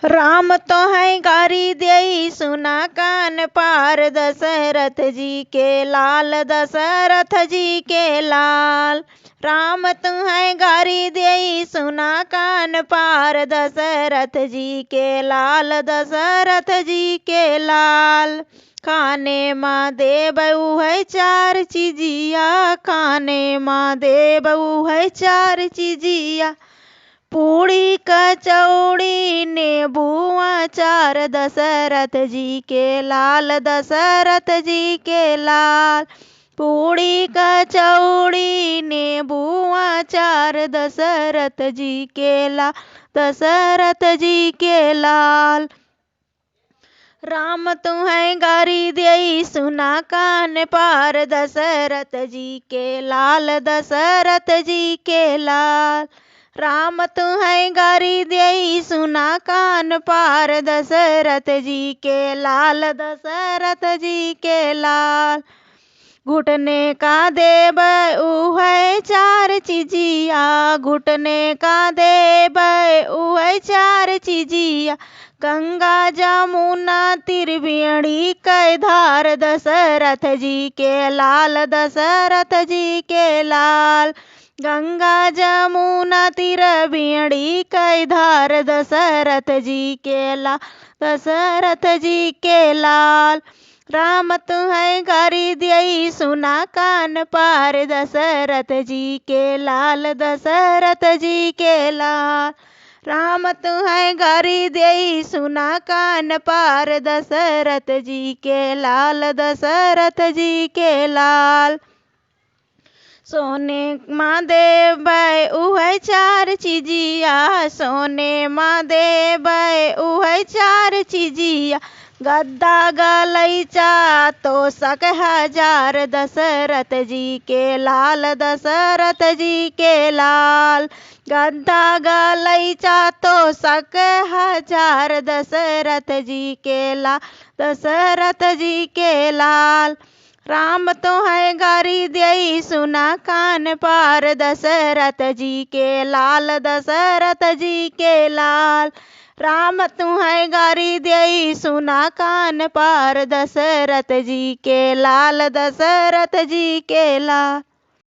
राम तो है गारी देई सुना कान पार, दशरथ जी के लाल, दशरथ जी के लाल। राम तू है गारी देई सुना कान पार, दशरथ जी के लाल, दशरथ जी के लाल। खाने माँ दे बहू है चार चीजिया, खाने माँ दे बहू है चार चीजिया। पूड़ी कचौड़ी नींबू अचार, दशरथ जी के लाल, दशरथ जी के लाल। पूड़ी कचौड़ी नींबू अचार, दशरथ जी के लाल, दशरथ जी के लाल। राम तू है गारी देई सुना कान पार, दशरथ जी के लाल, दशरथ जी के लाल। राम तू है गारी देई सुना कान पार, दशरथ जी के लाल, दशरथ जी के लाल। घुटने का देब ऊ है चार चीजिया, घुटने का देब ऊ है चार चीजिया। गंगा जमुना त्रिवेणी कै धार, दशरथ जी के लाल, दशरथ जी के लाल। गंगा जमुना त्रिवेणी कै धार, दशरथ जी के लाल, दशरथ जी के लाल। राम तू है गारी देई सुना कान पार, दशरथ जी के लाल, दशरथ जी के लाल। राम तू है गारी देई सुना कान पार, दशरथ जी के लाल, दशरथ जी के लाल। सोने माँ देव उह चार चीजिया, सोने माँ देव उह चार चीजिया। गद्दा गलैचा तो सक हजार, दशरथ जी के लाल, दशरथ जी के लाल। गद्दा गलैचा तो सक हजार, दशरथ जी के लाल, दशरथ जी के लाल। राम तो है गारी देई सुना कान पार, दशरथ जी के लाल, दशरथ जी के लाल। राम तू है गारी देई सुना कान पार, दशरथ जी के लाल, दशरथ जी के लाल।